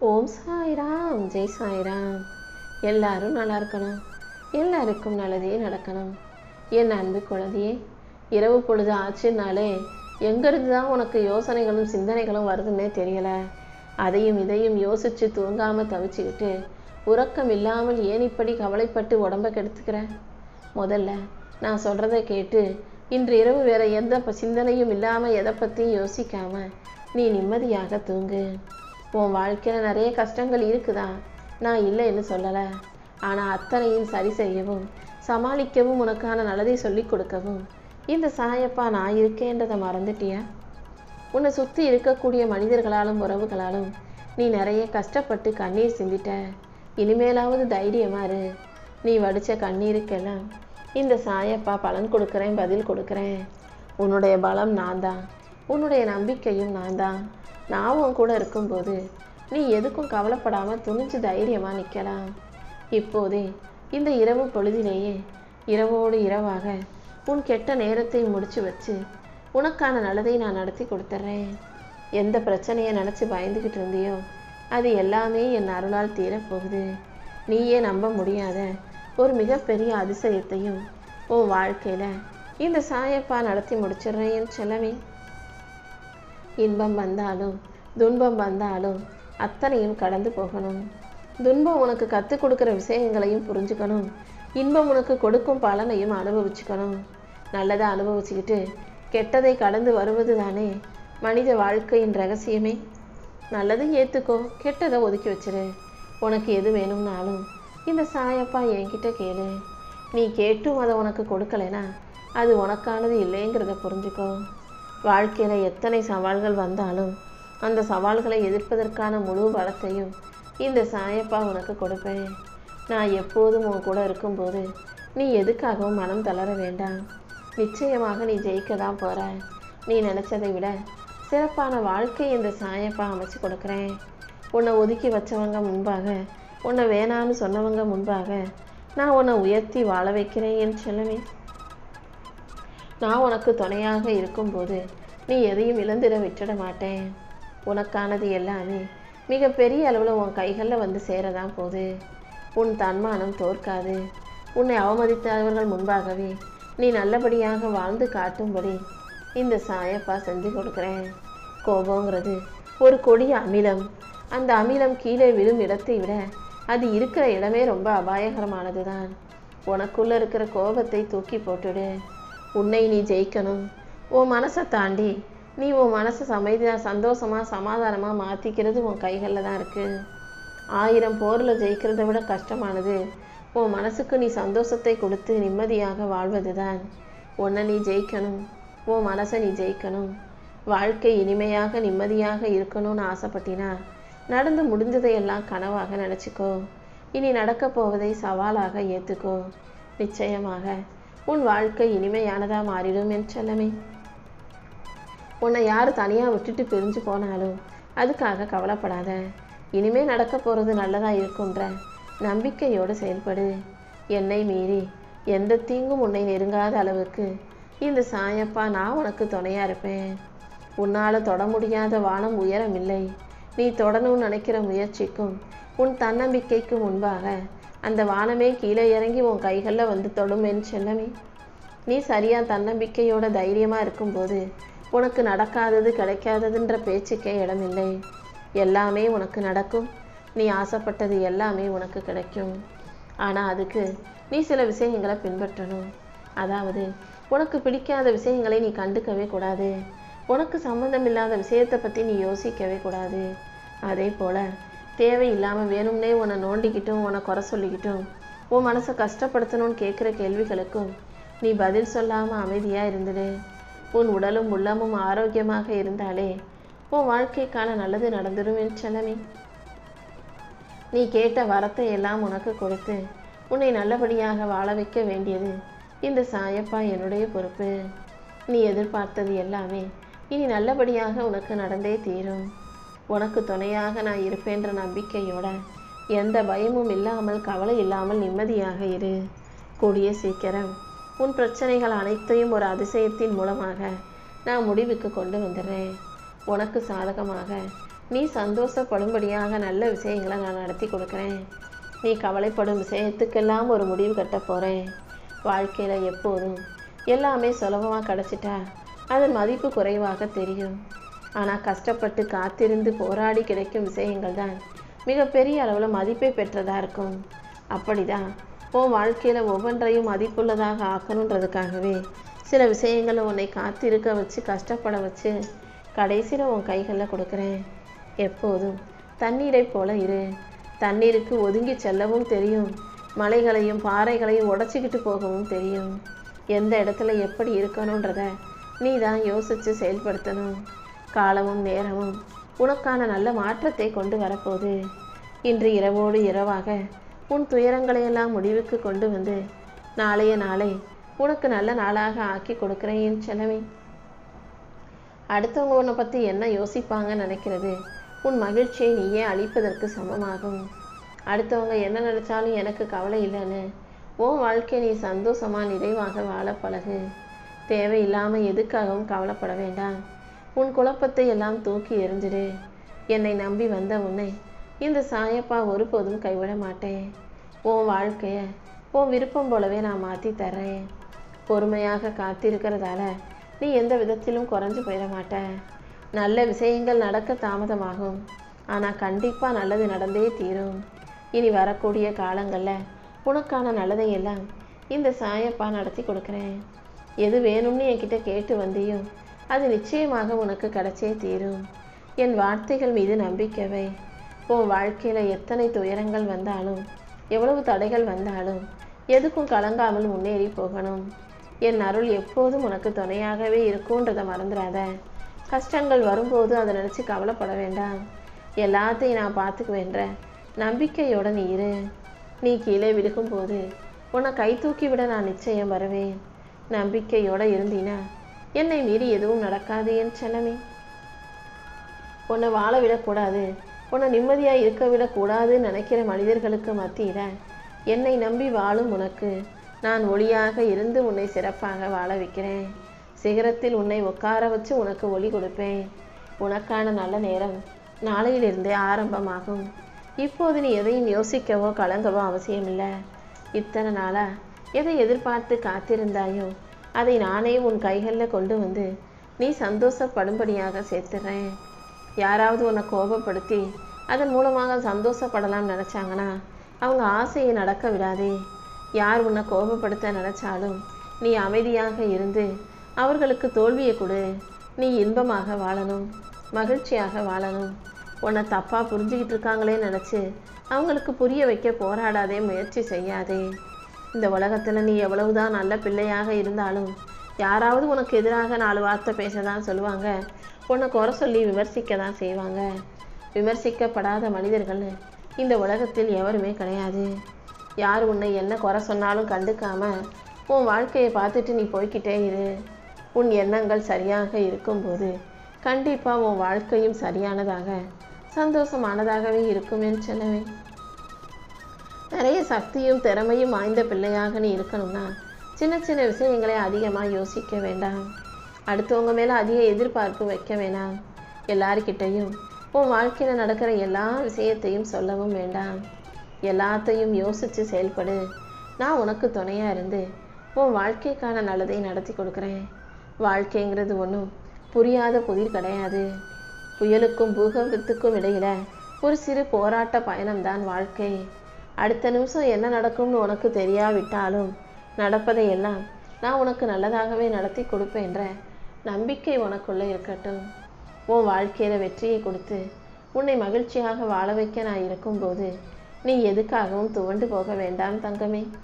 ஓம் சாய்ராம், ஜெய் சாய்ராம். எல்லாரும் நல்லா இருக்கணும், எல்லாருக்கும் நல்லதே நடக்கணும். என் அன்பு குழந்தையே, இரவு பொழுது ஆச்சுன்னாலே எங்கிருந்து தான் உனக்கு யோசனைகளும் சிந்தனைகளும் வருதுன்னே தெரியல. அதையும் இதையும் யோசிச்சு தூங்காம தவிச்சுக்கிட்டு உறக்கம் இல்லாமல் ஏன் இப்படி கவலைப்பட்டு உடம்ப கெடுத்துக்கிற? முதல்ல நான் சொல்றதை கேட்டு இன்று இரவு வேற எந்த சிந்தனையும் இல்லாம எதை பற்றியும் யோசிக்காம நீ நிம்மதியாக தூங்கு. உன் வாழ்க்கையில் நிறைய கஷ்டங்கள் இருக்குதா, நான் இல்லைன்னு சொல்லலை. ஆனால் அத்தனையும் சரி செய்யவும் சமாளிக்கவும் உனக்கான நல்லதை சொல்லி கொடுக்கவும் இந்த சாயப்பா நான் இருக்கேன்றதை மறந்துட்டியா? உன்னை சுற்றி இருக்கக்கூடிய மனிதர்களாலும் உறவுகளாலும் நீ நிறைய கஷ்டப்பட்டு கண்ணீர் சிந்திட்ட. இனிமேலாவது தைரியமா இரு. நீ வடித்த கண்ணீருக்கெல்லாம் இந்த சாயப்பா பலன் கொடுக்குறேன், பதில் கொடுக்குறேன். உன்னுடைய பலம் நான் தான், உன்னுடைய நம்பிக்கையும் நான் தான். நான் உன் கூட இருக்கும்போது நீ எதுக்கும் கவலைப்படாமல் துணிஞ்சு தைரியமாக நிற்கலாம். இப்போதே இந்த இரவு பொழுதிலேயே இரவோடு இரவாக உன் கெட்ட நேரத்தை முடிச்சு வச்சு உனக்கான நல்லதை நான் நடத்தி கொடுத்துட்றேன். எந்த பிரச்சனையை நினச்சி பயந்துக்கிட்டு இருந்தியோ அது எல்லாமே என் அருளால் தீரப்போகுது. நீயே நம்ப முடியாத ஒரு மிகப்பெரிய அதிசயத்தையும் உன் வாழ்க்கையில் இந்த சாயப்பா நடத்தி முடிச்சிடுறேன் என் செல்லமே. இன்பம் வந்தாலும் துன்பம் வந்தாலும் அத்தனையும் கடந்து போகணும். துன்பம் உனக்கு கற்றுக் கொடுக்குற விஷயங்களையும் புரிஞ்சுக்கணும். இன்பம் உனக்கு கொடுக்கும் பலனையும் அனுபவிச்சுக்கணும். நல்லதை அனுபவிச்சுக்கிட்டு கெட்டதை கடந்து வருவது தானே மனித வாழ்க்கையின் ரகசியமே. நல்லதை ஏற்றுக்கோ, கெட்டதை ஒதுக்கி வச்சிரு. உனக்கு எது வேணும்னாலும் இந்த சாயப்பா என்கிட்ட கேளு. நீ கேட்டும் அதை உனக்கு கொடுக்கலைன்னா அது உனக்கானது இல்லைங்கிறத புரிஞ்சுக்கோ. வாழ்க்கையில் எத்தனை சவால்கள் வந்தாலும் அந்த சவால்களை எதிர்ப்பதற்கான முழு பலத்தையும் இந்த சாயப்பா உனக்கு கொடுப்பேன். நான் எப்போதும் உன் கூட இருக்கும்போது நீ எதுக்காகவும் மனம் தளர வேண்டாம். நிச்சயமாக நீ ஜெயிக்க தான் போகிற. நீ நினச்சதை விட சிறப்பான வாழ்க்கை இந்த சாயப்பா அமைச்சு கொடுக்குறேன். உன்னை ஒதுக்கி வச்சவங்க முன்பாக, உன்னை வேணான்னு சொன்னவங்க முன்பாக நான் உன்னை உயர்த்தி வாழ வைக்கிறேன் என் செல்லமே. நான் உனக்கு துணையாக இருக்கும்போது நீ எதையும் இழந்திட விட்டுட மாட்டேன். உனக்கானது எல்லாமே மிக பெரிய அளவில் உன் கைகளில் வந்து சேரதான் போகுது. உன் தன்மானம் தோற்காது. உன்னை அவமதித்தவர்கள் முன்பாகவே நீ நல்லபடியாக வாழ்ந்து காட்டும்படி இந்த சாயப்பா செஞ்சு கொடுக்குறேன். கோபங்கிறது ஒரு கொடிய அமிலம். அந்த அமிலம் கீழே விழும் இடத்தை விட அது இருக்கிற இடமே ரொம்ப அபாயகரமானது தான். உனக்குள்ளே இருக்கிற கோபத்தை தூக்கி போட்டுடு. உன்னை நீ ஜெயிக்கணும். உன் மனசை தாண்டி நீ உன் மனசை சந்தோஷமாக சமாதானமாக மாற்றிக்கிறது உன் கைகளில் தான் இருக்குது. 1000 போரில் ஜெயிக்கிறத விட கஷ்டமானது உன் மனசுக்கு நீ சந்தோஷத்தை கொடுத்து நிம்மதியாக வாழ்வது தான். உன்னை நீ ஜெயிக்கணும், உன் மனசை நீ ஜெயிக்கணும். வாழ்க்கை இனிமையாக நிம்மதியாக இருக்கணும்னு ஆசைப்பட்டினா நடந்து முடிஞ்சதையெல்லாம் கனவாக நினச்சிக்கோ. இனி நடக்க போவதை சவாலாக ஏற்றுக்கோ. நிச்சயமாக உன் வாழ்க்கை இனிமையானதாக மாறிடும் என் செல்லமே. உன்னை யார் தனியாக விட்டுட்டு பிரிஞ்சு போனாலும் அதுக்காக கவலைப்படாத. இனிமேல் நடக்க போகிறது நல்லதாக இருக்குன்ற நம்பிக்கையோடு செயல்படு. என்னை மீறி எந்த தீங்கும் உன்னை நெருங்காத அளவுக்கு இந்த சாயப்பா நான் உனக்கு துணையாக இருப்பேன். உன்னால் தொட முடியாத வானம் உயரமில்லை. நீ தொடணும்னு நினைக்கிற முயற்சிக்கும் உன் தன்னம்பிக்கைக்கு முன்பாக அந்த வானமே கீழே இறங்கி உன் கைகளில் வந்து தொடும் என் செல்லமே. நீ சரியாக தன்னம்பிக்கையோட தைரியமாக இருக்கும்போது உனக்கு நடக்காதது கிடைக்காததுன்ற பேச்சுக்கே இடமில்லை. எல்லாமே உனக்கு நடக்கும். நீ ஆசைப்பட்டது எல்லாமே உனக்கு கிடைக்கும். ஆனால் அதுக்கு நீ சில விஷயங்களை பின்பற்றணும். அதாவது உனக்கு பிடிக்காத விஷயங்களை நீ கண்டுக்கவே கூடாது. உனக்கு சம்மந்தம் இல்லாத விஷயத்தை பற்றி நீ யோசிக்கவே கூடாது. அதே போல் தேவையில்லாமல் வேணும்னே உன்னை நோண்டிக்கிட்டும் உன்னை குறை சொல்லிக்கிட்டும் உன் மனசை கஷ்டப்படுத்தணும்னு கேட்குற கேள்விகளுக்கும் நீ பதில் சொல்லாமல் அமைதியாக இருந்துடு. உன் உடலும் உள்ளமும் ஆரோக்கியமாக இருந்தாலே உன் வாழ்க்கைக்கான நல்லது நடந்துடும் என் செல்லமே. நீ கேட்ட வரத்தை எல்லாம் உனக்கு கொடுத்து உன்னை நல்லபடியாக வாழ வைக்க வேண்டியது இந்த சாயப்பா என்னுடைய பொறுப்பு. நீ எதிர்பார்த்தது எல்லாமே இனி நல்லபடியாக உனக்கு நடந்தே தீரும். உனக்கு துணையாக நான் இருப்பேன்ற நம்பிக்கையோட எந்த பயமும் இல்லாமல் கவலை இல்லாமல் நிம்மதியாக இரு. கூடிய சீக்கிரம் உன் பிரச்சனைகள் அனைத்தையும் ஒரு அதிசயத்தின் மூலமாக நான் முடிவுக்கு கொண்டு வந்துடுறேன். உனக்கு சாதகமாக நீ சந்தோஷப்படும்படியாக நல்ல விஷயங்களை நான் நடத்தி கொடுக்குறேன். நீ கவலைப்படும் விஷயத்துக்கெல்லாம் ஒரு முடிவு கட்ட போகிறேன். வாழ்க்கையில் எப்போதும் எல்லாமே சுலபமாக கிடச்சிட்டா அதன் மதிப்பு குறைவாக தெரியும். ஆனால் கஷ்டப்பட்டு காத்திருந்து போராடி கிடைக்கும் விஷயங்கள் தான் மிகப்பெரிய அளவில் மதிப்பை பெற்றதாக இருக்கும். அப்படிதான் உன் வாழ்க்கையில் ஒவ்வொன்றையும் மதிப்புள்ளதாக ஆக்கணுன்றதுக்காகவே சில விஷயங்களை உன்னை காத்திருக்க வச்சு கஷ்டப்பட வச்சு கடைசியில் உன் கைகளில் கொடுக்குறேன். எப்போதும் தண்ணீரை போல இரு. தண்ணீருக்கு ஒதுங்கி செல்லவும் தெரியும், மலைகளையும் பாறைகளையும் உடச்சிக்கிட்டு போகவும் தெரியும். எந்த இடத்துல எப்படி இருக்கணுன்றத நீ தான் யோசித்து செயல்படுத்தணும். காலமும் நேரமும் உனக்கான நல்ல மாற்றத்தை கொண்டு வரப்போகுது. இன்று இரவோடு இரவாக உன் துயரங்களையெல்லாம் முடிவுக்கு கொண்டு வந்து நாளைய நாளை உனக்கு நல்ல நாளாக ஆக்கி கொடுக்குறேன் என் செல்லமே. அடுத்தவங்க உன்னை பற்றி என்ன யோசிப்பாங்கன்னு நினைக்கிறது உன் மகிழ்ச்சியை நீயே அழிப்பதற்கு சமமாகும். அடுத்தவங்க என்ன நினச்சாலும் எனக்கு கவலை இல்லைன்னு உன் வாழ்க்கையை நீ சந்தோஷமாக நிறைவாக வாழ பழகு. தேவையில்லாமல் எதுக்காகவும் கவலைப்பட வேண்டாம். உன் குழப்பத்தை எல்லாம் தூக்கி எறிஞ்சிடு. என்னை நம்பி வந்த உன்னை இந்த சாயப்பா ஒருபோதும் கைவிட மாட்டேன். உன் வாழ்க்கையை உன் விருப்பம் போலவே நான் மாற்றி தர்றேன். பொறுமையாக காத்திருக்கிறதால நீ எந்த விதத்திலும் குறைஞ்சு போயிட மாட்ட. நல்ல விஷயங்கள் நடக்க தாமதமாகும், ஆனால் கண்டிப்பாக நல்லது நடந்தே தீரும். இனி வரக்கூடிய காலங்களில் உனக்கான நல்லதை எல்லாம் இந்த சாயப்பா நடத்தி கொடுக்குறேன். எது வேணும்னு என்கிட்ட கேட்டு வந்தியோ அது நிச்சயமாக உனக்கு கிடைச்சே தீரும். என் வார்த்தைகள் மீது நம்பிக்கவை. உன் வாழ்க்கையில் எத்தனை துயரங்கள் வந்தாலும் எவ்வளவு தடைகள் வந்தாலும் எதுக்கும் கலங்காமல் முன்னேறி போகணும். என் அருள் எப்போதும் உனக்கு துணையாகவே இருக்கும்ன்றதை மறந்துடாத. கஷ்டங்கள் வரும்போது அதை நினச்சி கவலைப்பட வேண்டாம். எல்லாத்தையும் நான் பார்த்துக்குவேன்ற நம்பிக்கையோடு நீ இரு. நீ கீழே விழுகும்போது உன்னை கை தூக்கி விட நான் நிச்சயம் வருவேன். நம்பிக்கையோடு இருந்தீனா என்னை மீறி எதுவும் நடக்காது என் செல்லமே. உன்னை வாழ விடக்கூடாது, உன்னை நிம்மதியாக இருக்க விடக்கூடாதுன்னு நினைக்கிற மனிதர்களுக்கு மத்தியில் என்னை நம்பி வாழும் உனக்கு நான் ஒளியாக இருந்து உன்னை சிறப்பாக வாழ வைக்கிறேன். சிகரத்தில் உன்னை உட்கார வச்சு உனக்கு ஒளி கொடுப்பேன். உனக்கான நல்ல நேரம் நாளையிலிருந்தே ஆரம்பமாகும். இப்போது நீ எதையும் யோசிக்கவோ கலங்கவோ அவசியமில்லை. இத்தனை நாளாக எதை எதிர்பார்த்து காத்திருந்தாயோ அதை நானே உன் கைகளில் கொண்டு வந்து நீ சந்தோஷப்படும்படியாக சேர்த்துறேன். யாராவது உன்னை கோபப்படுத்தி அதன் மூலமாக சந்தோஷப்படலாம்னு நினச்சாங்கன்னா அவங்க ஆசையை நடக்க விடாதே. யார் உன்னை கோபப்படுத்த நினச்சாலும் நீ அமைதியாக இருந்து அவர்களுக்கு தோல்வியை கொடு. நீ இன்பமாக வாழணும், மகிழ்ச்சியாக வாழணும். உன்னை தப்பாக புரிஞ்சுக்கிட்டு இருக்காங்களே நினச்சி அவங்களுக்கு புரிய வைக்க போராடாதே, முயற்சி செய்யாதே. இந்த உலகத்தில் நீ எவ்வளவுதான் நல்ல பிள்ளையாக இருந்தாலும் யாராவது உனக்கு எதிராக 4 வார்த்தை பேச தான் சொல்லுவாங்க. உன்னை குறை சொல்லி விமர்சிக்க தான் செய்வாங்க. விமர்சிக்கப்படாத மனிதர்கள் இந்த உலகத்தில் எவருமே கிடையாது. யார் உன்னை என்ன குறை சொன்னாலும் கண்டுக்காம உன் வாழ்க்கையை பார்த்துட்டு நீ போய்கிட்டே இரு. உன் எண்ணங்கள் சரியாக இருக்கும்போது கண்டிப்பாக உன் வாழ்க்கையும் சரியானதாக சந்தோஷமானதாகவே இருக்கும் என்று சொல்லவே. நிறைய சக்தியும் திறமையும் வாய்ந்த பிள்ளையாக நீ இருக்கணும்னா சின்ன சின்ன விஷயங்களை அதிகமாக யோசிக்க வேண்டாம். அடுத்தவங்க மேலே அதிக எதிர்பார்ப்பு வைக்க வேண்டாம். எல்லார்கிட்டையும் உன் வாழ்க்கையில் நடக்கிற எல்லா விஷயத்தையும் சொல்லவும் வேண்டாம். எல்லாத்தையும் யோசித்து செயல்படு. நான் உனக்கு துணையாக இருந்து உன் வாழ்க்கைக்கான நல்லதை நடத்தி கொடுக்குறேன். வாழ்க்கைங்கிறது ஒன்றும் புரியாத புதிர் கிடையாது. புயலுக்கும் பூகம்பத்துக்கும் இடையில ஒரு சிறு போராட்ட பயணம்தான் வாழ்க்கை. அடுத்த நிமிஷம் என்ன நடக்கும்னு உனக்கு தெரியாவிட்டாலும் நடப்பதையெல்லாம் நான் உனக்கு நல்லதாகவே நடத்தி கொடுப்பேன்ற நம்பிக்கை உனக்குள்ளே இருக்கட்டும். உன் வாழ்க்கையில் வெற்றியை கொடுத்து உன்னை மகிழ்ச்சியாக வாழ வைக்க நான் இருக்கும்போது நீ எதுக்காகவும் துவண்டு போக வேண்டாம் தங்கமே.